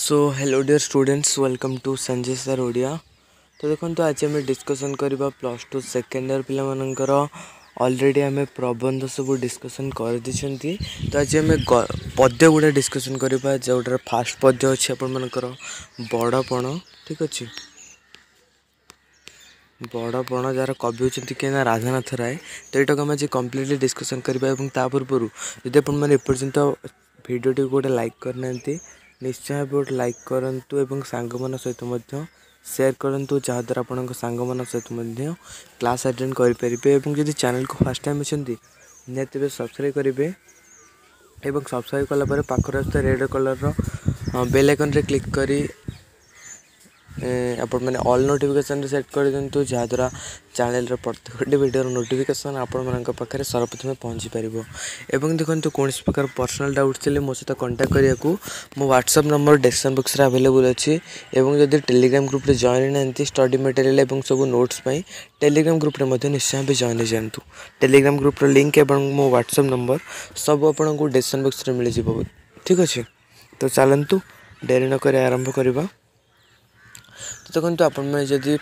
So hello dear students, welcome to Sanjay sir Odia. तो देखो आज आम डिस्कसन करवा प्लस टू सेकेंड इयर पिलाମାନଙ୍କର ऑलरेडी आम प्रबंध सब डिस्कसन कर दी। तो आज आम पद्य गुड़ा डिस्कसन करवा जोटार फास्ट पद्य अच्छे आपर बड़पण। ठीक अच्छे, बड़पण जार कवि होती कि राधानाथ राय। तो यहाँ आम आज कम्प्लीटली डिस्कसन करवा। ता पूर्व यदि आपपर्यंत भिडियो गोटे लाइक करना निश्चय गोटे लाइक करूँ और सांग मान सहित शेयर करूँ, जहाद्वारा आपण सांग मान सहित क्लास अटेंड करेंगे। जब चैनल को फर्स्ट टाइम अच्छा निहत सब्सक्राइब करेंगे और सब्सक्राइब कलापर पाखर आस रेड कलर बेल आइकन रे क्लिक करी आपण मैंने ऑल नोटिफिकेशन सेट कर दिंतु, जहाद्वारा चैनल प्रत्येक वीडियो नोटिफिकेशन आपण पाखे सर्वप्रथम पहुँची पार। देखो कौन प्रकार पर्सनल डाउट्स थे मो सहित कंटाक्ट करने को मो व्हाट्सएप नंबर डिस्क्रिप्शन बॉक्स रे अवेलेबल अच्छी। जब टेलीग्राम ग्रुप रे जॉइन ना स्टडी मटेरियल और सब नोट्स टेलीग्राम ग्रुप रे निश्चय भी जॉइन जातु। टेलीग्राम ग्रुप रो लिंक और मो व्हाट्सएप नंबर सब आपको डिस्क्रिप्शन बॉक्स रे मिल जाव। ठीक अच्छे, तो चलतु डेरी नक आरंभ करवा। तो देखो आपड़ी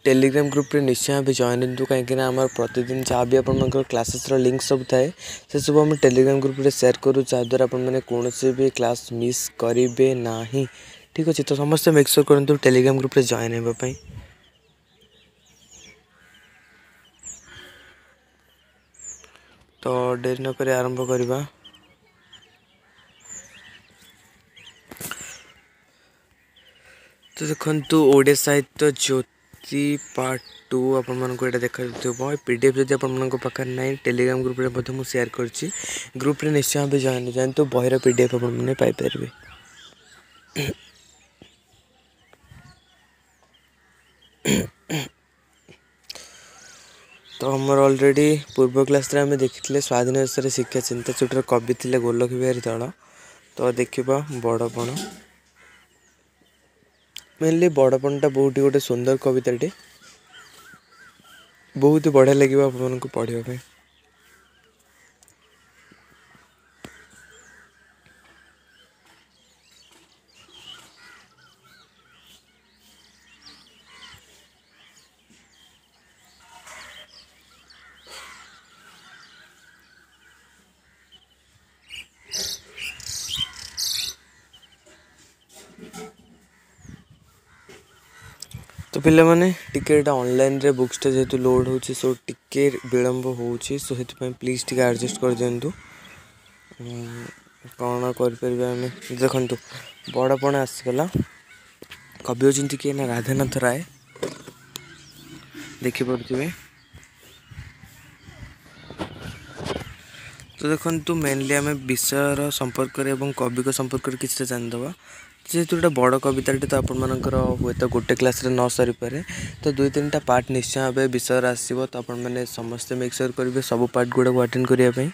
टेलीग्राम ग्रुप रे निश्चय भी जॉइन दिंतु, कहीं आम प्रतिदिन जहाँ भी आप क्लासेस लिंक सब थाए से सब आम टेलीग्राम ग्रुप रे शेयर करूँ, जहाद्वारा कौन भी क्लास मिस करेंगे ना। ठीक अच्छे, तो समस्त मेक श्योर करूँ टेलीग्राम ग्रुप रे जॉइन होगापी। तो डेरी नक आरंभ करवा। तो देखो ओडिया साहित्य ज्योति पार्ट 2 आपको यहाँ देखा पीडीएफ जब आप ना टेलीग्राम ग्रुप रे शेयर करछि। ग्रुप रे निश्चय भी जॉइन जातु, बहिर पीडीएफ पाइपर। तो हमर ऑलरेडी पूर्व क्लास रे आम देखी स्वाधीन शिक्षा चिंता जोटार कवि थे गोलख बिहारी दल। तो देखा बड़पण, मेनली बड़पणटा बहुत ही गोटे सुंदर कविताटे, बहुत ही बढ़िया लगे आपको पढ़ाई। तो पिला माने टिके ऑनलाइन रे बुक्स जेहेतु लोड होची, सो टिके विलंब होची, सो हेतु प्लीज टिके एडजस्ट कर दिंतु। कौन करें देखु बड़पण आसगला। कवि होती कि राधानाथ राय, देखिपे। तो देखो मेनली आम विषय संपर्क और कवि को संपर्क किसी जानीदे। जेहेतु गोटे बड़ कविताटे तो आपर हुए तो गोटे क्लास रे न सरी पारे, तो 2-3टा पार्ट निश्चय भाव विषय आसो। तो आपने समस्ते मेक श्योर करेंगे सब पार्ट गुड़ा को अटेंड करने।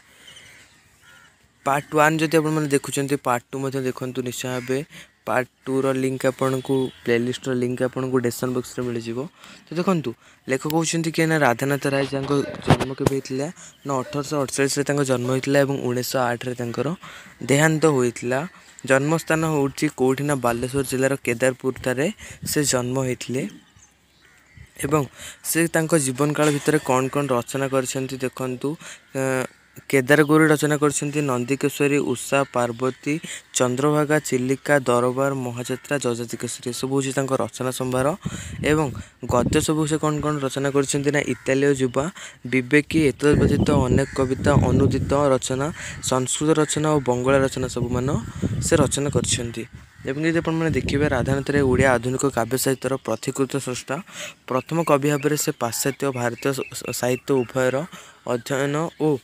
पार्ट 1 जदि आप देखुं पार्ट 2 देखु निश्चय भाव। पार्ट 2 रो लिंक आपन को प्लेलिस्ट रो लिंक आपन को डिस्क्रिप्शन बॉक्स रे मिल जिवो। तो देखंतु लेखक होउछंती कि राधानाथ राय, जंको जन्म केबे हितला ना 1848 रे तंको जन्म हितला एवं 1908 रे तंकर देहांत होइतला। जन्मस्थान होउची कोठी ना बालेश्वर जिल्लार केदारपुर थारे से जन्म होइतले एवं से तांको जीवन काल भितर कौन कौन रचना करछंती देखंतु। केदारगौरी रचना करछंती नंदीकेश्वरी, उषा, पार्वती, चंद्रभागा, चिलिका, दरबार, महाजात्रा, जजातिकेश्वरी सब हूँ तांको रचना संभार। एवं गद्य सब से कौन कौन रचना करछंती ना इतालीय युवा, विवेकी, एतद व्यतीत अनेक कविता, अनुदित रचना, संस्कृत रचना और बंगला रचना सब मान से रचना करछंती। एवं यदि आप देखिए राधानाथ राय ओडिया आधुनिक काव्य साहित्यर प्रतिकृत स्रष्टा, प्रथम कवि भाव से पाश्चात्य और भारतीय साहित्य उभयर अध्ययन और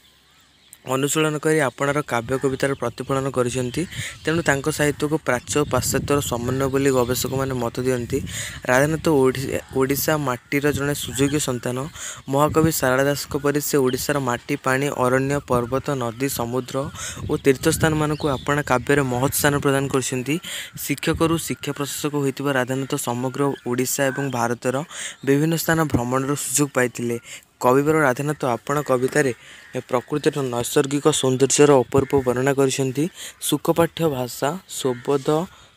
अनुशीलन करी आपणार काव्य कवितार प्रतिफलन करिसेंती। तेणु तांको साहित्य को प्राच्य पाश्चात्यर समन्वय बोली गवेषक माने मत दियंती। राधानाथ ओडिशा माटीर जड़े सुयोग्य संतान। महाकवि सारला दास परि से ओडिशार माटी, पानी, अरण्य, पर्वत, नदी, समुद्र और तीर्थस्थान मानक आपणा काव्य महत् स्थान प्रदान करछंती। शिक्षक शिक्षा प्रशासक होइतिबा राधानाथ समग्र ओडिशा एवं भारतर विभिन्न स्थान भ्रमणर सुयोग पाइतिले। कविवर राधानाथ आपण कवितार प्रकृतिर नैसर्गिक सौंदर्यर अपरूप वर्णना कर सुखपाठ्य भाषा सुबोध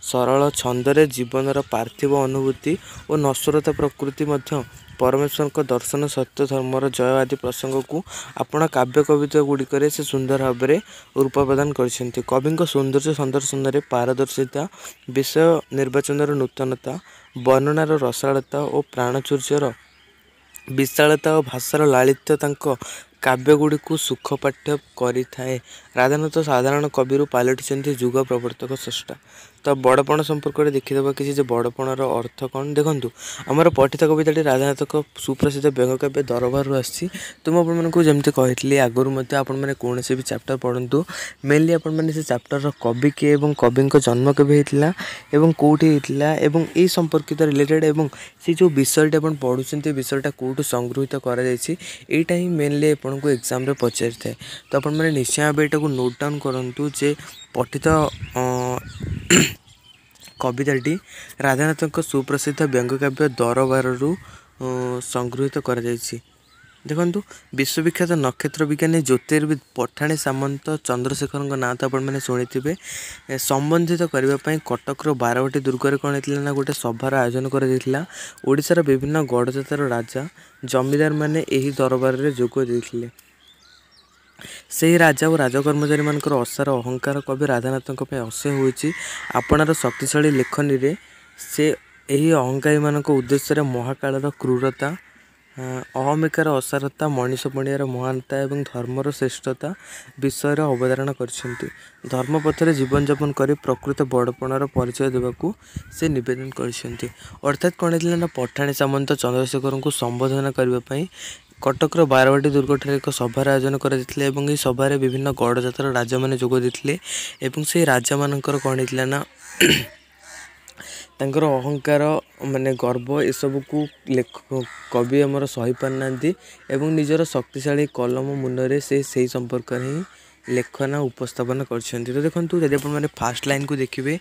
सरल छंदरे जीवनर पार्थिव अनुभूति और नश्वरता प्रकृति मध्य परमेश्वर का दर्शन सत्य धर्मर जय आदि प्रसंग को आपण काव्य कविता गुड़िक से सुंदर भाव में रूप प्रदान कर कवि सौंदर्य संदर्शन में पारदर्शिता विषय निर्वाचन नूतनता वर्णनार रसालता और प्राणचुर्यर विशालता और भाषार लालित्य काव्यगुड़ी को सुखपाठ्य करें। राधानाथ साधारण कवि पलटि जुग प्रवर्तक स्रष्टा। तो बड़पण संपर्क में देखीदे कि बड़पणर अर्थ कौन देखूँ आमर पठित कविताटी राधानाथ सुप्रसिद्ध व्यंग काव्य दरबार आसी। तो मुझे जमी कही आगुरी आपने कौन भी चैप्टर पढ़ु मेनली आपने से चैप्टर कवि किए कवि जन्म केवे कौटी होता संपर्कित रिलेटेड एवं से जो विषयटी आप पढ़ुं विषयटा कौटू संगृहित कराइटा ही मेनली आपको एग्जाम रे पचारि थाए। तो आपने निश्चय भाव यहाँ नोट डाउन करूँ जे पठित कविताटी राधानाथ सुप्रसिद्ध व्यंग काव्य दरबार संगृहित कर देखु विश्वविख्यात नक्षत्र विज्ञानी ज्योतिर्विद पठाणी सामंत चंद्रशेखर ना तो आपने शुणी संबंधित करने कटकर बारवाटी दुर्ग कौन होता ना गोटे सभार आयोजन कर विभिन्न गड़जातर राजा जमीदार माने यही दरबार में जोग देते से राजा और राजकर्मचारी मानकर असार अहंकार कवि राधानाथ असह्य होती आपणार शक्तिशाली लेखनी रे से यही अहंकारी मान उद्देश्य महाकाल क्रूरता अहमिकार असारता मनीष पणियार महानता एवं धर्मर श्रेष्ठता विषय अवधारणा कर धर्मपथर जीवन यापन कर प्रकृत बड़पणार परिचय देवाक से निवेदन कर अर्थात कौन होता पठाणी सामंत चंद्रशेखर को संबोधन करने कटकर बारवाटी दुर्ग एक सभार आयोजन कर सभार विभिन्न गड़जातर राजा मैंने जोग देते से राजा मानकर कौन होता ना तांकर अहंकार माने गर्व ये सब को कवि आमर सही पारना एवं निजर शक्तिशाली कलम मुनरे से संपर्क ही लेखना उपस्थापन कर। तो देखो जब आप फास्ट लाइन को देखिए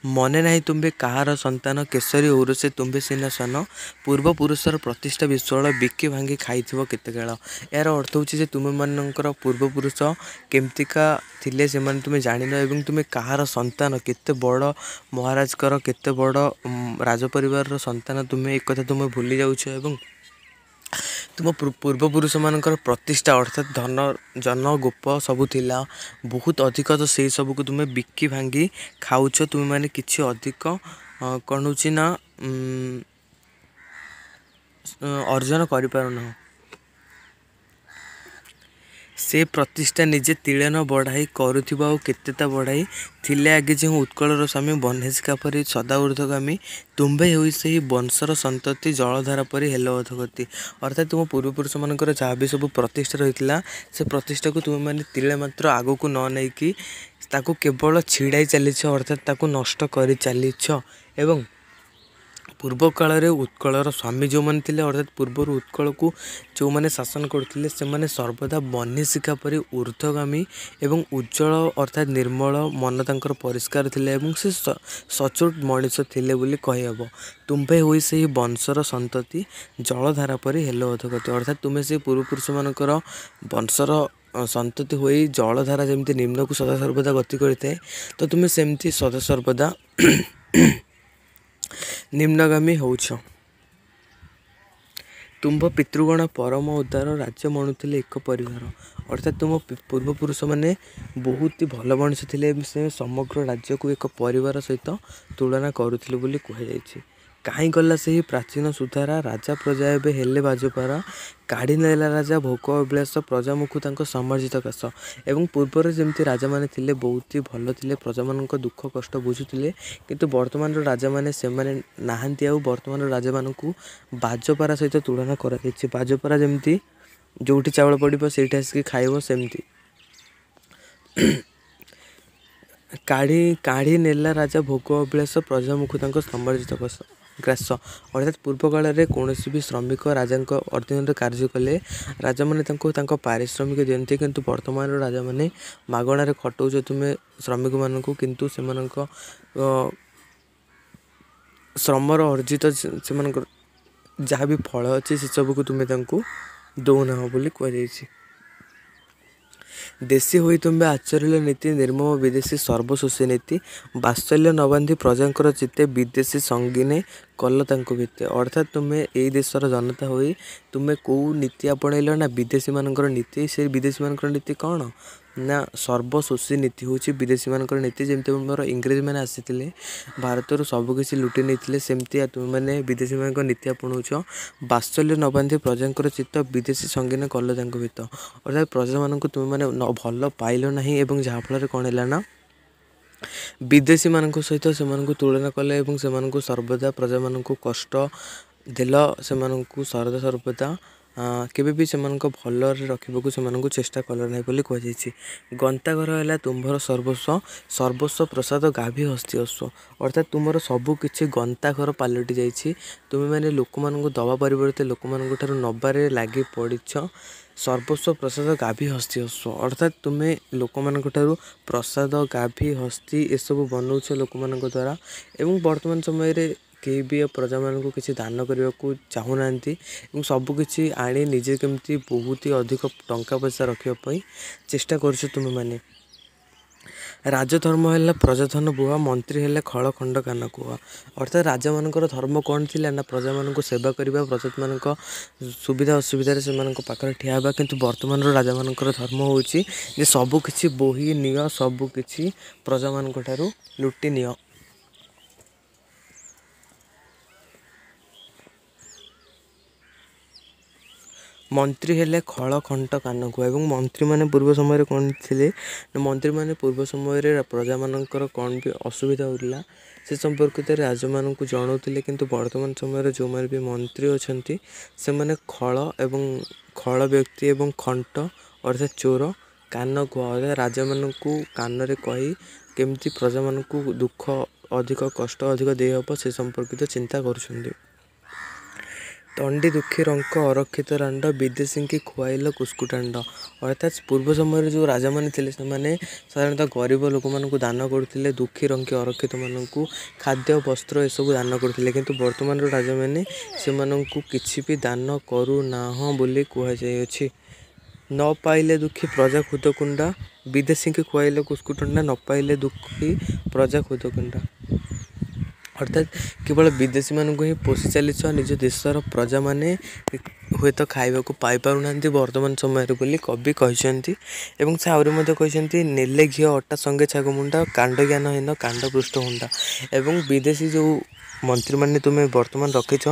मने ना तुम्बे कहार संतान केसरी औरसे तुम्बे सीना सन पूर्व पुरुषर प्रतिष्ठा विश्वाल बिकी भांगी खाई केते काल यार अर्थ होची तुम मानकर पूर्व पुरुष केमतिका थिले से माने तुमे जानिन एवं तुमे कहार संतान केते बड़ महाराजकर केते बड़ राजपरिवार संतान तुमे एक कथा तुमे भूली जाउछ एवं तुम पूर्वपुरुष मानकर प्रतिष्ठा अर्थात धन जन गोप सबू थिला बहुत अधिक तो से सब को तुम्हें बिकी भांगी खाऊच तुम्हें माने किछि अधिक कौन होची ना अर्जन कर पारना से प्रतिष्ठा निजे तिले न बढ़ाई करुथिबा और केतेता बढ़ाई थिले आगे जो उत्कलर स्वामी बन्हेसिका परी सदा ऊर्ध्वगामी तुम्बे हुई से ही वंशर संतति जलधारा परी हेलो अधगति अर्थात तुम पूर्वपुरुष मानकर जहाँ भी सब प्रतिष्ठा रही से प्रतिष्ठा को तुम मैंने तिले मात्र आग को न नहीं कि ताकू केवल छिड़ाई चलीछ अर्थात ताकू नष्ट कर चलीछ एवं पूर्व काल रे उत्कलर स्वामी जो मैंने थे अर्थात पूर्वर उत्कल को जो मैंने शासन करते से सर्वदा बन्हीशिखा परी ऊर्ध्वगामी एवं उज्जवल अर्थात निर्मल मन तांकर परिष्कार थिले से सचोट मनीष थिले बोली कहीहब तुम्भे हुई से ही वंशर संतति जलधारा परी हेलो अधगति अर्थात तुम्हें से पूर्वपुरुष मानकर वंशर संतति हो जलधारा जमी निम्न को सदा सर्वदा गति करते तो तुम्हें सेमती सदा सर्वदा निम्नगामी होछ। तुम्भ पितृगण परम उदार राज्य मणुले एक परिवार अर्थात तुम पूर्वपुरुष मैंने बहुत ही भल मनीष थे से समग्र राज्य को एक परिवार सहित तुलना करुले बोली कहुई कहीं गला से ही प्राचीन सुधारा राजा प्रजा एवं हेले बाजपारा काढ़ी नेला राजा भोग अभिलाष प्रजा मुखु समर्जित काश एवं पूर्वर जमती राजा माने थिले बहुत ही भल थे प्रजा मान दुख कष्ट बुझुले किंतु वर्तमान राजा माने से माने नहांती आउ वर्तमान राजा मान बाजपारा सहित तुलना कर बाजपारा जमती जोठी चावल पड़ो से आसिक खाइब सेमती काढ़ी नेला राजा भोग अभिलाष प्रजा मुखु समर्जित ग्रास अर्थात पूर्व काल में कौन भी श्रमिक राजा अधीन कार्य कले राजा मैंने पारिश्रमिक दिखते किंतु वर्तमान राजा मैंने मागणार खटौच तुम्हें श्रमिक मान किंतु से श्रमर अर्जित से जहाँ भी फल अच्छे से सब को तुम्हें ଦଉନାହ ବୋଲି କୁହାଯାଇଛି। ଦେଶୀ ହୋଇ ତୁମ୍ଭେ ଆଚରିଲ ନୀତି ନିର୍ମମ ବିଦେଶୀ ସର୍ବଶୋଷୀ ନୀତି ବାତ୍ସଲ୍ୟ ନ ବାନ୍ଧି ପ୍ରଜାଙ୍କର ଚିତ୍ତେ ବିଦେଶୀ ସଙ୍ଗିନେ କଲ ତାଙ୍କୁ ଭିତ୍ତେ। ଅର୍ଥାତ୍ ତୁମେ ଏଇ ଦେଶର ଜନତା ହୋଇ ତୁମେ କେଉଁ ନୀତି ଆପଣେଇଲ ନା ବିଦେଶୀମାନଙ୍କର ନୀତି। ସେ ବିଦେଶୀମାନଙ୍କର ନୀତି କ'ଣ ନା ସର୍ବଶୋଷୀ ନୀତି ହେଉଛି ବିଦେଶୀମାନଙ୍କର ନୀତି। ଯେମିତି ଆମର ଇଂରେଜମାନେ ଆସିଥିଲେ ଭାରତରୁ ସବୁକିଛି ଲୁଟି ନେଇଥିଲେ, ସେମିତି ତୁମେମାନେ ବିଦେଶୀମାନଙ୍କ ନୀତି ଆପଣଉଛ। ବାତ୍ସଲ୍ୟ ନ ବାନ୍ଧି ପ୍ରଜାଙ୍କର ଚିତ୍ତ ବିଦେଶୀ ସଙ୍ଗିନେ କଲ ତାଙ୍କ ଭିତ। ଅର୍ଥାତ୍ ପ୍ରଜାମାନଙ୍କୁ ତୁମେମାନେ ଭଲ ପାଇଲ ନାହିଁ ଏବଂ ଯାହାଫଳରେ କ'ଣ ହେଲା ନା ବିଦେଶୀମାନଙ୍କ ସହିତ ସେମାନଙ୍କୁ ତୁଳନା କଲେ ଏବଂ ସେମାନଙ୍କୁ ସର୍ବଦା ପ୍ରଜାମାନଙ୍କୁ କଷ୍ଟ ଦେଲ, ସେମାନଙ୍କୁ ସର୍ବଦା କେବେ ବି ସେମାନଙ୍କ ଭଲରେ ରଖିବାକୁ ସେମାନଙ୍କୁ ଚେଷ୍ଟା କଲ ନାହିଁ ବୋଲି କୁହାଯାଇଛି। ଗନ୍ତାଘର ହେଲା ତୁମ୍ଭର ସର୍ବସ୍ୱ ପ୍ରସାଦ ଗାଭୀ ହସ୍ତି ଅଶ୍ଵ। ଅର୍ଥାତ୍ ତୁମର ସବୁ କିଛି ଗନ୍ତାଘର ପାଲଟି ଯାଇଛି। ତୁମେମାନେ ଲୋକମାନଙ୍କୁ ଦେବା ପରିବର୍ତ୍ତେ ଲୋକମାନଙ୍କ ଠାରୁ ନେବାରେ ଲାଗି ପଡ଼ିଛ। ସର୍ବସ୍ୱ ପ୍ରସାଦ ଗାଭୀ ହସ୍ତି ଅଶ୍ଵ। ଅର୍ଥାତ୍ ତୁମେ ଲୋକମାନଙ୍କ ଠାରୁ ପ୍ରସାଦ ଗାଭୀ ହସ୍ତି ଏସବୁ ବନଉଛ ଲୋକମାନଙ୍କ ଦ୍ୱାରା ଏବଂ ବର୍ତ୍ତମାନ ସମୟରେ କେହି ବି ପ୍ରଜାମାନଙ୍କୁ କିଛି ଦାନ କରିବାକୁ ଚାହୁଁନାହାନ୍ତି ଏବଂ ସବୁକିଛି ଆଣି ନିଜେ କେମିତି ବହୁତ ଅଧିକ ଟଙ୍କା ପଇସା ରଖିବା ପାଇଁ ଚେଷ୍ଟା କରୁଛ ତୁମେମାନେ। ରାଜଧର୍ମ ହେଲା ପ୍ରଜାଧନ ବୁହା ମନ୍ତ୍ରୀ ହେଲେ ଖଳ ଖଣ୍ଡ କାନ କୁହ। ଅର୍ଥାତ୍ ରାଜାମାନଙ୍କର ଧର୍ମ କ'ଣ ଥିଲା ନା ପ୍ରଜାମାନଙ୍କୁ ସେବା କରିବା, ପ୍ରଜାମାନଙ୍କ ସୁବିଧା ଅସୁବିଧାରେ ସେମାନଙ୍କ ପାଖରେ ଠିଆ ହେବା। କିନ୍ତୁ ବର୍ତ୍ତମାନର ରାଜାମାନଙ୍କର ଧର୍ମ ହେଉଛି ଯେ ସବୁକିଛି ବୋହି ନିଅ, ସବୁକିଛି ପ୍ରଜାମାନଙ୍କ ଠାରୁ ଲୁଟି ନିଅ। ମନ୍ତ୍ରୀ ହେଲେ ଖଳ ଖଣ୍ଡ କାନକୁ। ଏବଂ ମନ୍ତ୍ରୀମାନେ ପୂର୍ବ ସମୟରେ କ'ଣ ଥିଲେ ନା ମନ୍ତ୍ରୀମାନେ ପୂର୍ବ ସମୟରେ ପ୍ରଜାମାନଙ୍କର କ'ଣ ବି ଅସୁବିଧା ହେଉଥିଲା ସେ ସମ୍ପର୍କିତ ରାଜାମାନଙ୍କୁ ଜଣାଉଥିଲେ। କିନ୍ତୁ ବର୍ତ୍ତମାନ ସମୟରେ ଯେଉଁମାନେ ବି ମନ୍ତ୍ରୀ ଅଛନ୍ତି ସେମାନେ ଖଳ ବ୍ୟକ୍ତି ଏବଂ ଖଣ୍ଟ ଅର୍ଥାତ୍ ଚୋର କାନ କୁହ ଅର୍ଥାତ୍ ରାଜାମାନଙ୍କୁ କାନରେ କହି କେମିତି ପ୍ରଜାମାନଙ୍କୁ ଦୁଃଖ ଅଧିକ କଷ୍ଟ ଅଧିକ ଦେଇହେବ ସେ ସମ୍ପର୍କିତ ଚିନ୍ତା କରୁଛନ୍ତି। ତଣ୍ଡି ଦୁଃଖୀ ରଙ୍କ ଅରକ୍ଷିତ ରାଣ୍ଡ ବିଦେଶୀଙ୍କି ଖୁଆଇଲ କୁସ୍କୁଟାଣ୍ଡ। ଅର୍ଥାତ୍ ପୂର୍ବ ସମୟରେ ଯେଉଁ ରାଜାମାନେ ଥିଲେ ସେମାନେ ସାଧାରଣତଃ ଗରିବ ଲୋକମାନଙ୍କୁ ଦାନ କରୁଥିଲେ, ଦୁଃଖୀ ରଙ୍କି ଅରକ୍ଷିତମାନଙ୍କୁ ଖାଦ୍ୟ ବସ୍ତ୍ର ଏସବୁ ଦାନ କରୁଥିଲେ। କିନ୍ତୁ ବର୍ତ୍ତମାନର ରାଜାମାନେ ସେମାନଙ୍କୁ କିଛି ବି ଦାନ କରୁନାହଁ ବୋଲି କୁହାଯାଇଅଛି। ନ ପାଇଲେ ଦୁଃଖୀ ପ୍ରଜା ଖୁଦକୁଣ୍ଡା ବିଦେଶୀଙ୍କି ଖୁଆଇଲ କୁସ୍କୁଟାଣ୍ଡା ନ ପାଇଲେ ଦୁଃଖୀ ପ୍ରଜା ଖୁଦକୁଣ୍ଡା। ଅର୍ଥାତ୍ କେବଳ ବିଦେଶୀମାନଙ୍କୁ ହିଁ ପୋଷି ଚାଲିଛ, ନିଜ ଦେଶର ପ୍ରଜାମାନେ ହୁଏତ ଖାଇବାକୁ ପାଇପାରୁନାହାନ୍ତି ବର୍ତ୍ତମାନ ସମୟରେ ବୋଲି କବି କହିଛନ୍ତି। ଏବଂ ସେ ଆହୁରି ମଧ୍ୟ କହିଛନ୍ତି ନେଲେ ଘିଅ ଅଟା ସଙ୍ଗେ ଛାଗ ମୁଣ୍ଡା କାଣ୍ଡ ଜ୍ଞାନ ହୀନ କାଣ୍ଡ ପୃଷ୍ଠ ହୁଣ୍ଡା। ଏବଂ ବିଦେଶୀ ଯେଉଁ ମନ୍ତ୍ରୀମାନେ ତୁମେ ବର୍ତ୍ତମାନ ରଖିଛ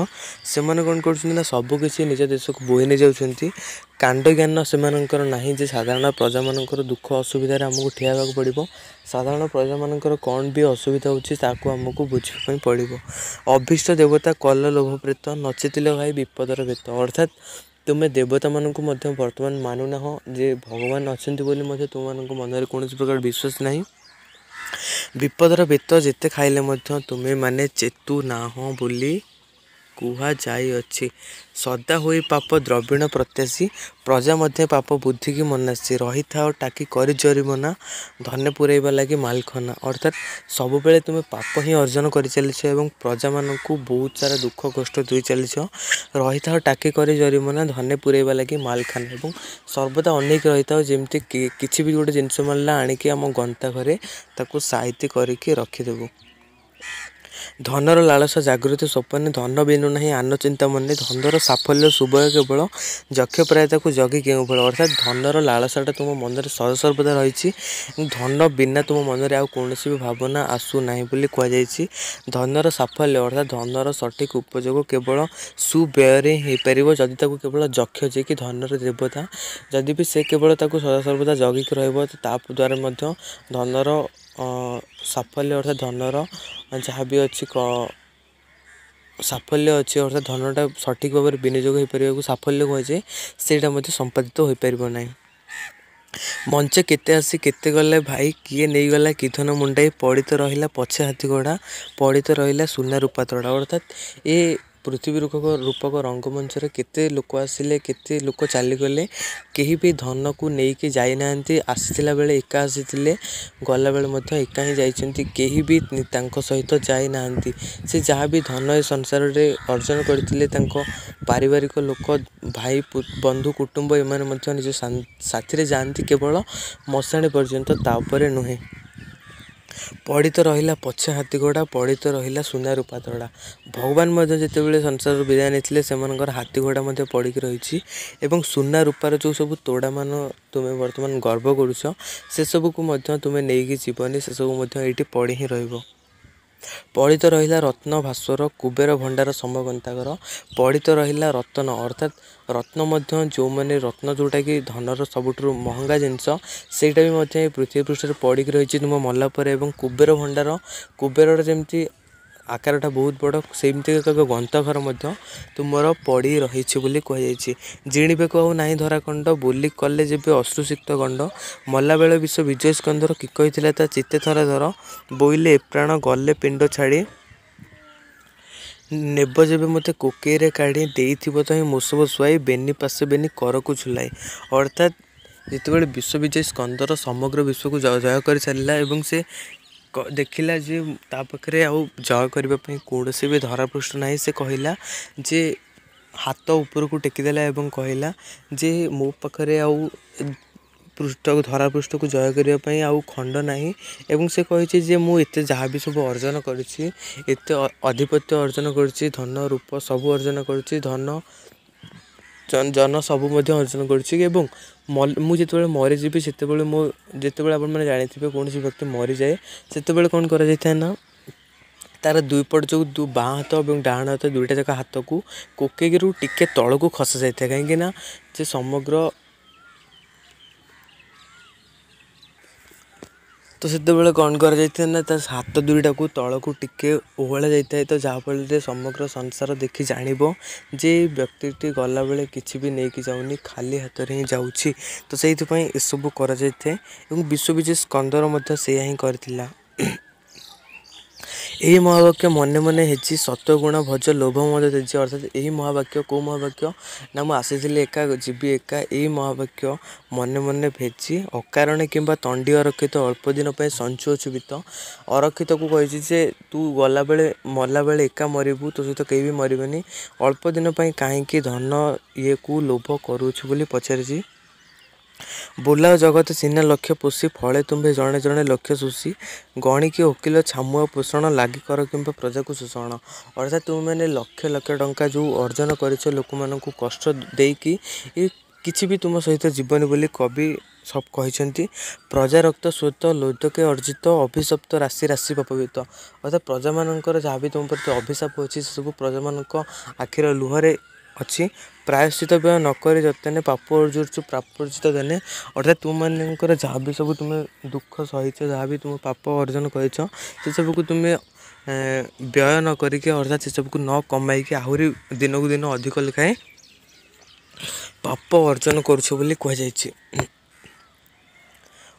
ସେମାନେ କ'ଣ କରୁଛନ୍ତି ନା ସବୁକିଛି ନିଜ ଦେଶକୁ ବୋହି ନେଇଯାଉଛନ୍ତି। କାଣ୍ଡ ଜ୍ଞାନ ସେମାନଙ୍କର ନାହିଁ ଯେ ସାଧାରଣ ପ୍ରଜାମାନଙ୍କର ଦୁଃଖ ଅସୁବିଧାରେ ଆମକୁ ଠିଆ ହେବାକୁ ପଡ଼ିବ। ସାଧାରଣ ପ୍ରଜାମାନଙ୍କର କ'ଣ ବି ଅସୁବିଧା ହେଉଛି ତାକୁ ଆମକୁ ବୁଝିବା ପାଇଁ ପଡ଼ିବ। ଅଭୀଷ୍ଟ ଦେବତା କଲ ଲୋଭ ପ୍ରେତ ନଚିତିଲ ଭାଇ ବିପଦର ବେତ। ଅର୍ଥାତ୍ ତୁମେ ଦେବତାମାନଙ୍କୁ ମଧ୍ୟ ବର୍ତ୍ତମାନ ମାନୁନାହଁ ଯେ ଭଗବାନ ଅଛନ୍ତି ବୋଲି ମଧ୍ୟ ତୁମମାନଙ୍କ ମନରେ କୌଣସି ପ୍ରକାର ବିଶ୍ୱାସ ନାହିଁ। ବିପଦର ବେତ ଯେତେ ଖାଇଲେ ମଧ୍ୟ ତୁମେମାନେ ଚେତୁ ନାହଁ ବୋଲି କୁହାଯାଇଅଛି। ସଦା ହୋଇ ପାପ ଦ୍ରବିଣ ପ୍ରତ୍ୟାଶୀ ପ୍ରଜା ମଧ୍ୟ ପାପ ବୁଦ୍ଧିକି ମନାସି ରହିଥାଅ ଟାକି କରି ଜରିମନା ଧନେ ପୁରାଇବା ଲାଗି ମାଲଖନା। ଅର୍ଥାତ୍ ସବୁବେଳେ ତୁମେ ପାପ ହିଁ ଅର୍ଜନ କରିଚାଲିଛ ଏବଂ ପ୍ରଜାମାନଙ୍କୁ ବହୁତ ସାରା ଦୁଃଖ କଷ୍ଟ ଦେଇ ଚାଲିଛ। ରହିଥାଅ ଟାକି କରି ଜରିମନା ଧନେ ପୁରାଇବା ଲାଗି ମାଲଖାନା। ଏବଂ ସର୍ବଦା ଅନେଇକି ରହିଥାଉ ଯେମିତି କିଛି ବି ଗୋଟେ ଜିନିଷ ମିଳିଲା ଆଣିକି ଆମ ଗନ୍ତା ଘରେ ତାକୁ ସାଇତି କରିକି ରଖିଦେବୁ। ଧନର ଲାଳସା ଜାଗୃତି ସ୍ୱପନେ ଧନ ବିନୁ ନାହିଁ ଆନ ଚିନ୍ତା ମନେ ଧନର ସାଫଲ୍ୟ ସୁବୟ କେବଳ ଯକ୍ଷ ପ୍ରାୟ ତାକୁ ଜଗି କେଉଁ ଫଳ। ଅର୍ଥାତ୍ ଧନର ଲାଳସାଟା ତୁମ ମନରେ ସଦାସର୍ବଦା ରହିଛି। ଧନ ବିନା ତୁମ ମନରେ ଆଉ କୌଣସି ବି ଭାବନା ଆସୁନାହିଁ ବୋଲି କୁହାଯାଇଛି। ଧନର ସାଫଲ୍ୟ ଅର୍ଥାତ୍ ଧନର ସଠିକ୍ ଉପଯୋଗ କେବଳ ସୁବ୍ୟୟରେ ହେଇପାରିବ ଯଦି ତାକୁ କେବଳ ଯକ୍ଷ ଯିଏକି ଧନର ଦେବତା ଯଦି ବି ସେ କେବଳ ତାକୁ ସଦାସର୍ବଦା ଜଗିକି ରହିବ ତା ଦ୍ୱାରା ମଧ୍ୟ ଧନର ସାଫଲ୍ୟ ଅର୍ଥାତ୍ ଧନର ଯାହା ବି ଅଛି ସାଫଲ୍ୟ ଅଛି ଅର୍ଥାତ୍ ଧନଟା ସଠିକ୍ ଭାବରେ ବିନିଯୋଗ ହୋଇପାରିବାକୁ ସାଫଲ୍ୟ କୁହାଯାଏ ସେଇଟା ମଧ୍ୟ ସମ୍ପାଦିତ ହୋଇପାରିବ ନାହିଁ। ମଞ୍ଚେ କେତେ ଆସି କେତେ ଗଲେ ଭାଇ କିଏ ନେଇଗଲା କି ଧନ ମୁଣ୍ଡାଇ ପଡ଼ିତ ରହିଲା ପଛେ ହାତୀ ଗଢ଼ା ପଡ଼ିତ ରହିଲା ସୁନା ରୂପା ତଡ଼ା। ଅର୍ଥାତ୍ ଏ पृथ्वी रूपक रंगमंच केते लोक आसिले केते लोक चलीगले कहीं भी धन को लेकिन जाना आसला बेले एका आसी गला बेले एका ही जाइछन्ति केही भी सहित जाई नांती से जहाँ भी धन ए संसार रे अर्जन करथिले पारिवारिक लोक भाई बंधु कुटुंब एमाने निज साथी रे जानती केवल मशाणी पर्यंत तापर नुहे पड़ी तो रहिला पछे हाथी घोड़ा पड़ी तो रहिला सुना रूपा तड़ा भगवान जितेबाला संसार विदाय नहीं से हाथी घोड़ा पड़ी रही एवं सुना रूपार जो सब तोड़ा मान तुम्हें बर्तमान गर्व करुच से सब को तुम्हें नहीं जीवनी से सब ये पड़ी ही रहिबो पड़ी तो रहिला रत्न भास्वर कुबेर भंडार समगंताकर पड़ी तो रहिला रत्न अर्थात रत्न जो मैंने रत्न जोटा कि धनर सबुठ महंगा जिनस सेटा भी पृथ्वी पृष्ठ पड़ी रही तुम मलापर एवं कुबेर भंडार कुबेर जमी आकारटा बहुत बड़ सेमती एक ग्रंथघर तुमर पड़ी रही कहुई जीणवे को ना धराखंड बोली कले जब अश्रुसिक्त गंड मला बेले विश्व विजय स्कंदर कि कही ता चित्ते थरा धर बोइले प्राण गले पिंड छाड़ी नेब जब मत कोकेरे काढ़ी देइथिबो तो मुसब शुआई बेनी पासे बेनी कर को झुलाई अर्थात जितेबाला विश्व विजय स्कंदर समग्र विश्व को जय कर सारा एवं से देखिला जे ता पाखरे आउ जय करने कौन भी धरापृष्ठ ना से कहला जे हाथ ऊपर को टेकीदेला एवं कहला जे मो पाखरे आउ पृष्ठ धरापृष्ठ को जय करने आउ खंड नाही एवं से कही जे मु एते जहाँ भी सब अर्जन करिछि एते अधिपत्य अर्जन करिछि धन रूप सब अर्जन करिछि धन जन सबू अर्जन कर मुझे मरीजी से मो जिते आपने जानी कौन व्यक्ति मरी जाए से कौन कर तार दुईपट जो बाँ हाथ और डाण हाथ दुईटा जाक हाथ को कोकेक टिके तल को खसा जाए कहीं से समग्र तो से कौन कर हाथ दुईटा को तल को टिके ओहला जाए तो जहाँफल समग्र संसार देखी जान जे व्यक्ति गला बेले किसी भी नहीं जाऊनी खाली हाथ में ही जाऊँगी तो से यू कर विश्व विजय स्कंदर से ही करथिला यही महावाक्य मन मन हेची सत्वगुण भज लोभ मद तेजी अर्थात यही महावाक्य कौ महावाक्य ना मुझे एका जीवी एका यही महावाक्य मन मन भेजी अकारण किंबा तंडी अरक्षित अल्प दिन पर संचु अचुबित अरक्षित को कही जे तू गला बेले मरला बेले एका मरबू तो सहित कहीं भी मरबनी अल्प दिन पर कहीं धन ये को लोभ करुछु बोली पचारि बोला जगत सीना लक्ष्य पोषी फले तुम्हें जड़े जड़े लक्ष्य शोषी गणिकी वकिल छामुआ पोषण लगी कर कि प्रजा को शोषण अर्थात तुम मैंने लक्ष लक्ष टंका जो अर्जन कर लोक मान कष्ट देकी किसी भी तुम सहित जीवन बोली कवि सब कहते प्रजा रक्त स्रोत लोदके अर्जित अभिशप्त राशि राशि पापवित अर्थात प्रजा मानकर जहाँ भी तुम प्रति अभिशाप अच्छी से सब प्रजा मान आखिर लुहरे अच्छी प्रायश्चित व्यय नक जतने पाप अर्जुर्चु प्रापर्जित देने अर्थात तुम मानकर जहाँ भी सब तुम्हें दुख सहित जहाँ भी तुम पाप अर्जन कर सब को तुम्हें व्यय न करके अर्थात से सब को न कमाई आहरी दिन को दिन अधिक लेखाएं पाप अर्जन करुछ कहुई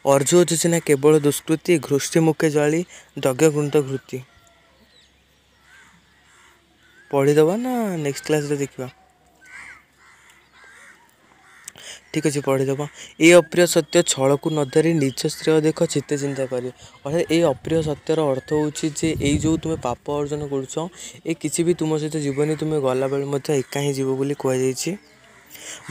अर्जु अच्छी सीना केवल दुष्कृति घृष्टि मुखे जली दग्ध घृत घृति पढ़ीदबा ना नेक्स्ट क्लास रे देखा ठीक अच्छे पढ़ीदब ये अप्रिय सत्य छल को न धरी निज श्रेय देख चित्ते चिंता करे अर्थात ये अप्रिय सत्यर अर्थ होची जे ये जो तुम्हें पाप अर्जन करुच ये किसी भी तुम सहित जीवनी तुम्हें गला बेले एका ही जीव बोली कहुई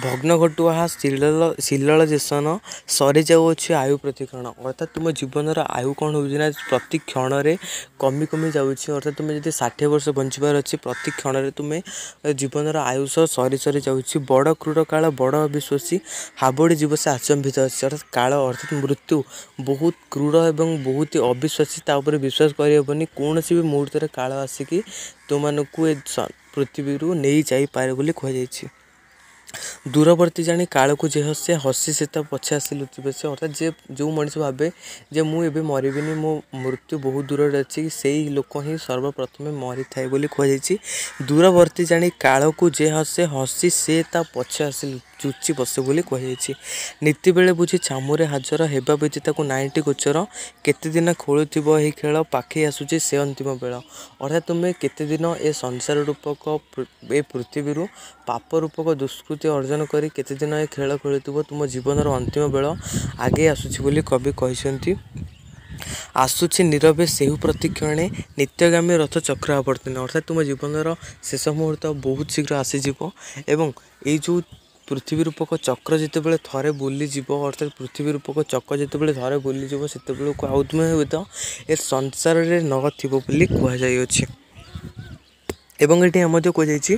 भग्न घटुआ शिलल जेसन सरी जाऊँच आयु प्रतिक्षण अर्थात तुम जीवन आयु कौन हो प्रति क्षण में कमी कमी जाऊँच अर्थात तुम्हें जब 60 वर्ष बंचार अच्छी प्रति क्षण में तुम्हें जीवन आयुष सरी सरी जाऊँच बड़ क्रूर काल बड़ अविश्वासी हाबड़ी जीव से आचंबित अच्छे अर्थात काल अर्थात मृत्यु बहुत क्रूर एवं बहुत अविश्वासी तापर विश्वास करहबनी कौन भी मुहूर्त काल आसिकी तुमको पृथ्वी नहीं जापे बोली कहुई दूरवर्ती जानी काल को जे हसे हसी से पछे आसी लुचिबे से अर्थात जे जो मनीष भावे जे मुझे मरबिनी मो मृत्यु बहुत दूर अच्छी से ही लोक ही सर्वप्रथमे मरी थाए बोली कहुई दूरवर्ती जानी काल को जे हसे हसी से पछे आसी ଚୁଚି ବସେ ବୋଲି କୁହାଯାଇଛି। ନୀତି ବେଳେ ବୁଝି ଛାମୁରେ ହାଜର ହେବା ବ୍ୟତୀତ ତାକୁ 90 ଗୋଚର କେତେ ଦିନ ଖେଳୁଥିବ ଏହି ଖେଳ ପାଖେଇ ଆସୁଛି ସେ ଅନ୍ତିମ ବେଳ। ଅର୍ଥାତ୍ ତୁମେ କେତେ ଦିନ ଏ ସଂସାର ରୂପକ ଏ ପୃଥିବୀରୁ ପାପ ରୂପକ ଦୁଷ୍କୃତି ଅର୍ଜନ କରି କେତେ ଦିନ ଏ ଖେଳ ଖେଳୁଥିବ। ତୁମ ଜୀବନର ଅନ୍ତିମ ବେଳ ଆଗେଇ ଆସୁଛି ବୋଲି କବି କହିଛନ୍ତି। ଆସୁଛି ନୀରବେ ସେହୁ ପ୍ରତିକ୍ଷଣେ ନିତ୍ୟଗାମୀ ରଥ ଚକ୍ର ଆବର୍ତ୍ତନ। ଅର୍ଥାତ୍ ତୁମ ଜୀବନର ଶେଷ ମୁହୂର୍ତ୍ତ ବହୁତ ଶୀଘ୍ର ଆସିଯିବ ଏବଂ ଏଇ ଯେଉଁ ପୃଥିବୀ ରୂପକ ଚକ୍ର ଯେତେବେଳେ ଥରେ ବୁଲିଯିବ, ଅର୍ଥାତ୍ ପୃଥିବୀ ରୂପକ ଚକ ଯେତେବେଳେ ଥରେ ବୁଲିଯିବ ସେତେବେଳକୁ ଆଉ ତୁମେ ହୁଏତ ଏ ସଂସାରରେ ନଥିବ ବୋଲି କୁହାଯାଇଅଛି। ଏବଂ ଏଠି ମଧ୍ୟ କୁହାଯାଇଛି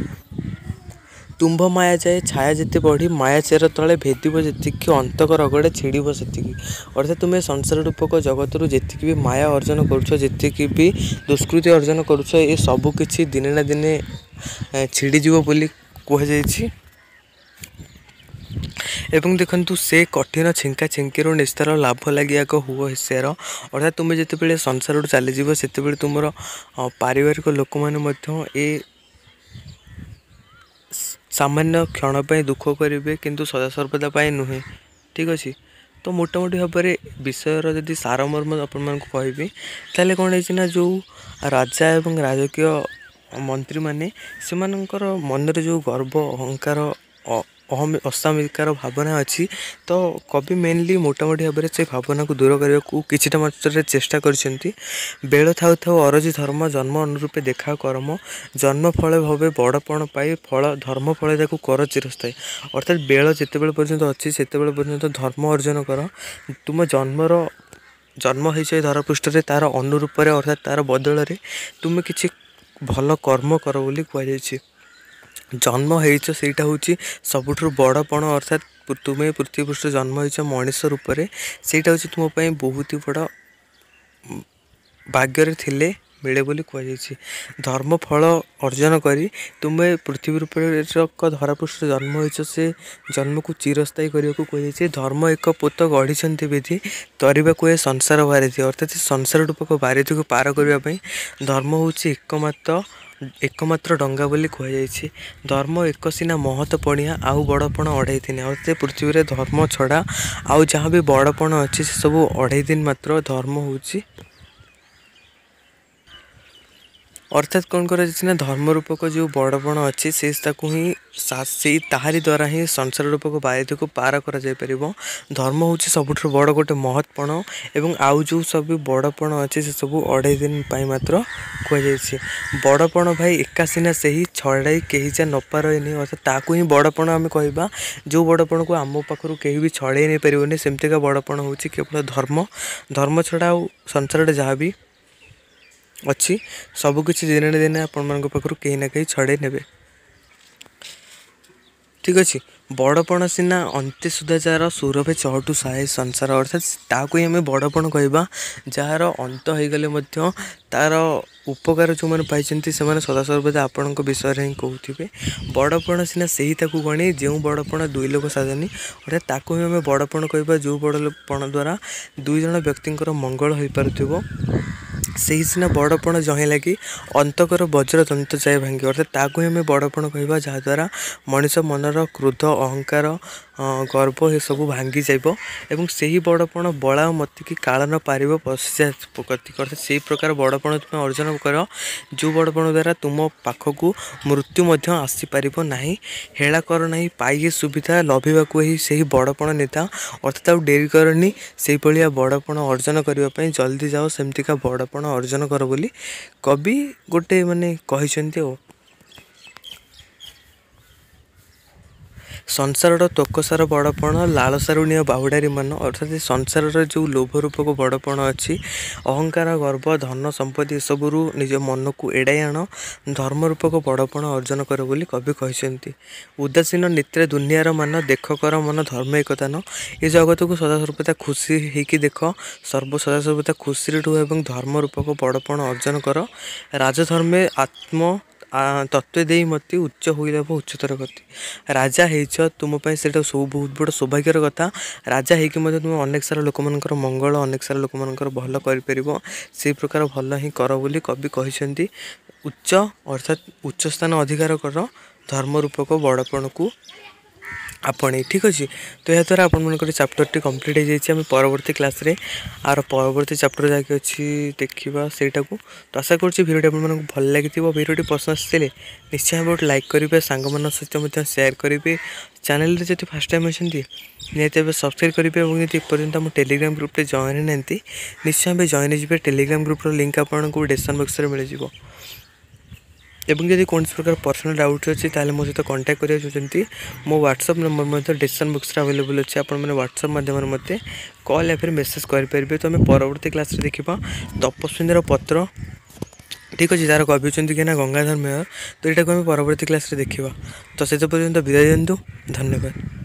ତୁମ୍ଭ ମାୟା ଯାଏ ଛାୟା ଯେତେ ବଢ଼ି ମାୟା ଚେର ତଳେ ଭେଦିବ ଯେତିକି ଅନ୍ତକ ରଗଡ଼େ ଛିଡ଼ିବ ସେତିକି। ଅର୍ଥାତ୍ ତୁମେ ସଂସାର ରୂପକ ଜଗତରୁ ଯେତିକି ବି ମାୟା ଅର୍ଜନ କରୁଛ, ଯେତିକି ବି ଦୁଷ୍କୃତି ଅର୍ଜନ କରୁଛ, ଏ ସବୁ କିଛି ଦିନେ ନା ଦିନେ ଛିଡ଼ିଯିବ ବୋଲି କୁହାଯାଇଛି। ଏବଂ ଦେଖନ୍ତୁ ସେ କଠିନ ଛିଙ୍କା ଛିଙ୍କିରୁ ନିସ୍ତାର ଲାଭ ଲାଗି ଆଗ ହୁଅ ହିସିଆର। ଅର୍ଥାତ୍ ତୁମେ ଯେତେବେଳେ ସଂସାରରୁ ଚାଲିଯିବ ସେତେବେଳେ ତୁମର ପାରିବାରିକ ଲୋକମାନେ ମଧ୍ୟ ଏ ସାମାନ୍ୟ କ୍ଷଣ ପାଇଁ ଦୁଃଖ କରିବେ, କିନ୍ତୁ ସଦାସର୍ବଦା ପାଇଁ ନୁହେଁ। ଠିକ୍ ଅଛି। ତ ମୋଟାମୋଟି ଭାବରେ ବିଷୟର ଯଦି ସାରମର୍ମ ଆପଣମାନଙ୍କୁ କହିବି ତାହେଲେ କ'ଣ ହେଇଛି ନା, ଯେଉଁ ରାଜା ଏବଂ ରାଜକୀୟ ମନ୍ତ୍ରୀମାନେ ସେମାନଙ୍କର ମନରେ ଯେଉଁ ଗର୍ବ ଅହଙ୍କାର ଅସାମିକାର ଭାବନା ଅଛି, ତ କବି ମେନଲି ମୋଟାମୋଟି ଭାବରେ ସେ ଭାବନାକୁ ଦୂର କରିବାକୁ କିଛିଟା ମାତ୍ରାରେ ଚେଷ୍ଟା କରିଛନ୍ତି। ବେଳ ଥାଉ ଥାଉ ଅରଜି ଧର୍ମ ଜନ୍ମ ଅନୁରୂପେ ଦେଖା କରମ ଜନ୍ମ ଫଳ ଭାବେ ବଡ଼ପଣ ପାଇ ଫଳ ଧର୍ମ ଫଳେ ତାକୁ କର ଚିରସ୍ଥାୟୀ। ଅର୍ଥାତ୍ ବେଳ ଯେତେବେଳେ ପର୍ଯ୍ୟନ୍ତ ଅଛି ସେତେବେଳେ ପର୍ଯ୍ୟନ୍ତ ଧର୍ମ ଅର୍ଜନ କର। ତୁମ ଜନ୍ମ ହେଇଛ ଏ ଧରାପୃଷ୍ଠରେ ତା'ର ଅନୁରୂପରେ ଅର୍ଥାତ୍ ତା'ର ବଦଳରେ ତୁମେ କିଛି ଭଲ କର୍ମ କର ବୋଲି କୁହାଯାଇଛି। ଜନ୍ମ ହେଇଛ ସେଇଟା ହେଉଛି ସବୁଠାରୁ ବଡ଼ ପଣ। ଅର୍ଥାତ୍ ତୁମେ ପୃଥିବୀ ପୃଷ୍ଠରେ ଜନ୍ମ ହେଇଛ ମଣିଷ ରୂପରେ, ସେଇଟା ହେଉଛି ତୁମ ପାଇଁ ବହୁତ ବଡ଼ ଭାଗ୍ୟରେ ଥିଲେ ମିଳେ ବୋଲି କୁହାଯାଇଛି। ଧର୍ମ ଫଳ ଅର୍ଜନ କରି ତୁମେ ପୃଥିବୀ ରୂପରେ ଧରାପୃଷ୍ଠରେ ଜନ୍ମ ହେଇଛ, ସେ ଜନ୍ମକୁ ଚିରସ୍ଥାୟୀ କରିବାକୁ କୁହାଯାଇଛି। ଧର୍ମ ଏକ ପୋତ ଗଢ଼ିଛନ୍ତି ବିଧି ତରିବାକୁ ଏ ସଂସାର ବାରିଧି। ଅର୍ଥାତ୍ ସଂସାର ରୂପକ ବାରିଧିକୁ ପାର କରିବା ପାଇଁ ଧର୍ମ ହେଉଛି ଏକମାତ୍ର ଡଙ୍ଗା ବୋଲି କୁହାଯାଇଛି। ଧର୍ମ ଏକ ସିନା ମହତ ପଣିଆ ଆଉ ବଡ଼ପଣ ଅଢ଼େଇ ଦିନ। ଅର୍ଥାତ୍ ପୃଥିବୀରେ ଧର୍ମ ଛଡ଼ା ଆଉ ଯାହା ବି ବଡ଼ପଣ ଅଛି ସେସବୁ ଅଢ଼େଇ ଦିନ ମାତ୍ର। ଧର୍ମ ହେଉଛି ଅର୍ଥାତ୍ କ'ଣ କରାଯାଇଛି ନା, ଧର୍ମ ରୂପକ ଯେଉଁ ବଡ଼ପଣ ଅଛି ତାକୁ ହିଁ ତାହାରି ଦ୍ୱାରା ହିଁ ସଂସାର ରୂପକ ବାରିଧିକୁ ପାର କରାଯାଇପାରିବ। ଧର୍ମ ହେଉଛି ସବୁଠାରୁ ବଡ଼ ଗୋଟେ ମହତ୍ପଣ ଏବଂ ଆଉ ଯେଉଁ ସବୁ ବଡ଼ପଣ ଅଛି ସେସବୁ ଅଢ଼େଇ ଦିନ ପାଇଁ ମାତ୍ର କୁହାଯାଇଛି। ବଡ଼ପଣ ଭାଇ ଏକା ସିନା ସେହି ଛଡ଼ାଇ କେହି ଯା ନପାରେନି। ଅର୍ଥାତ୍ ତାକୁ ହିଁ ବଡ଼ପଣ ଆମେ କହିବା, ଯେଉଁ ବଡ଼ପଣକୁ ଆମ ପାଖରୁ କେହି ବି ଛଡ଼େଇ ନେଇପାରିବନି। ସେମିତିକା ବଡ଼ପଣ ହେଉଛି କେବଳ ଧର୍ମ ଛଡ଼ା ଆଉ ସଂସାରରେ ଯାହା ବି ଅଛି ସବୁକିଛି ଦିନେ ନା ଦିନେ ଆପଣମାନଙ୍କ ପାଖରୁ କେହି ନା କେହି ଛଡ଼େଇ ନେବେ। ଠିକ୍ ଅଛି। ବଡ଼ପଣ ସିନା ଅନ୍ତେ ସୁଦ୍ଧା ଯାହାର ସୁରଭେ ଚହଟୁ ସାହେ ସଂସାର। ଅର୍ଥାତ୍ ତାହାକୁ ହିଁ ଆମେ ବଡ଼ପଣ କହିବା, ଯାହାର ଅନ୍ତ ହେଇଗଲେ ମଧ୍ୟ ତା'ର ଉପକାର ଯେଉଁମାନେ ପାଇଛନ୍ତି ସେମାନେ ସଦାସର୍ବଦା ଆପଣଙ୍କ ବିଷୟରେ ହିଁ କହୁଥିବେ। ବଡ଼ପଣ ସିନା ସେହି ତାକୁ ଗଣି ଯେଉଁ ବଡ଼ପଣ ଦୁଇ ଲୋକ ସାଜନି। ଅର୍ଥାତ୍ ତାକୁ ହିଁ ଆମେ ବଡ଼ପଣ କହିବା ଯେଉଁ ବଡ଼ପଣ ଦ୍ୱାରା ଦୁଇ ଜଣ ବ୍ୟକ୍ତିଙ୍କର ମଙ୍ଗଳ ହୋଇପାରୁଥିବ। ସେହି ସିନା ବଡ଼ପଣ ଯହିଁ ଲାଗି ଅନ୍ତକର ବଜ୍ର ଦନ୍ତ ଯାଏ ଭାଙ୍ଗି। ଅର୍ଥାତ୍ ତାକୁ ହିଁ ଆମେ ବଡ଼ପଣ କହିବା ଯାହାଦ୍ୱାରା ମଣିଷ ମନର କ୍ରୋଧ ଅହଙ୍କାର ଗର୍ବ ଏସବୁ ଭାଙ୍ଗିଯିବ ଏବଂ ସେହି ବଡ଼ପଣ ବଳା ମତିକି କାଳ ନ ପାରିବ ପଶିଯା କତିକି। ଅର୍ଥାତ୍ ସେହି ପ୍ରକାର ବଡ଼ପଣ ତୁମେ ଅର୍ଜନ କର ଯେଉଁ ବଡ଼ପଣ ଦ୍ୱାରା ତୁମ ପାଖକୁ ମୃତ୍ୟୁ ମଧ୍ୟ ଆସିପାରିବ ନାହିଁ। ହେଳା କର ନାହିଁ ପାଇଏ ସୁବିଧା ଲଭିବାକୁ ସେହି ବଡ଼ପଣ ନେତା। ଅର୍ଥାତ୍ ଆଉ ଡେରି କରନି, ସେଇଭଳିଆ ବଡ଼ପଣ ଅର୍ଜନ କରିବା ପାଇଁ ଜଲ୍ଦି ଯାଅ, ସେମିତିକା ବଡ଼ପଣ ଅର୍ଜନ କର ବୋଲି କବି ଗୋଟେ କହିଛନ୍ତି। ଆଉ ସଂସାରର ତୋକସାର ବଡ଼ପଣ ଲାଳସାରୁଣୀୟ ବାହୁଡ଼ାରୀ ମାନ। ଅର୍ଥାତ୍ ସଂସାରର ଯେଉଁ ଲୋଭ ରୂପକ ବଡ଼ପଣ ଅଛି, ଅହଙ୍କାର ଗର୍ବ ଧନ ସମ୍ପତ୍ତି ଏସବୁରୁ ନିଜ ମନକୁ ଏଡ଼ାଇ ଆଣ, ଧର୍ମ ରୂପକ ବଡ଼ପଣ ଅର୍ଜନ କର ବୋଲି କବି କହିଛନ୍ତି। ଉଦାସୀନ ନିତ୍ରେ ଦୁନିଆର ମାନ ଦେଖ କର ମନ ଧର୍ମ ଏକତାନ। ଏ ଜଗତକୁ ସଦାସର୍ବଦା ଖୁସି ହେଇକି ଦେଖ, ସଦାସର୍ବଦା ଖୁସିରେ ରୁହ ଏବଂ ଧର୍ମ ରୂପକ ବଡ଼ପଣ ଅର୍ଜନ କର। ରାଜଧର୍ମେ ଆତ୍ମ ତତ୍ତ୍ୱ ଦେଇ ମତି ଉଚ୍ଚ ହୋଇଲାଭ ଉଚ୍ଚତର ଗତି। ରାଜା ହେଇଛ, ତୁମ ପାଇଁ ସେଇଟା ବହୁତ ବଡ଼ ସୌଭାଗ୍ୟର କଥା। ରାଜା ହେଇକି ମଧ୍ୟ ତୁମେ ଅନେକ ସାରା ଲୋକମାନଙ୍କର ମଙ୍ଗଳ ଅନେକ ସାରା ଲୋକମାନଙ୍କର ଭଲ କରିପାରିବ। ସେଇ ପ୍ରକାର ଭଲ ହିଁ କର ବୋଲି କବି କହିଛନ୍ତି। ଅର୍ଥାତ୍ ଉଚ୍ଚ ସ୍ଥାନ ଅଧିକାର କର ଧର୍ମ ରୂପକ ବଡ଼ପଣକୁ आपणे ठीक अच्छे। तो या द्वारा आप चैप्टर कंप्लीट हो जाए आम परवर्ती क्लास रे आर परवर्ती चैप्टर जैक अच्छी देखा सेटा को। तो आशा करुँच भिडियो आपको भल लगी भिडियो पसंद आसते निश्चय भाव लाइक करेंगे सांग मान सहित सेयार करेंगे चैनल जब फास्ट टाइम अच्छा निहत सब्सक्राइब करेंगे और यदि पर्यटन आम टेलीग्राम ग्रुप जॉइन ना निश्चय भाव जॉइन हो टेलीग्राम ग्रुप लिंक आपको डिस्क्रिप्शन बॉक्स में मिल जाए। एवं जब कौन प्रकार पर्सनल डाउट अच्छी ताले मो सहित कांटेक्ट करा चाहते मो WhatsApp number description box available अच्छे आपने व्हाट्सएप माध्यम मत कॉल या फिर मेसेज करेंगे। तो आम परवर्ती क्लास देखा तपस्विनी पत्र ठीक अच्छे तार कवि कि ना गंगाधर मेहर। तो यहाँ आम परवर्ती क्लास देखा। तो से पर्यंत विदाय दिंतु धन्यवाद।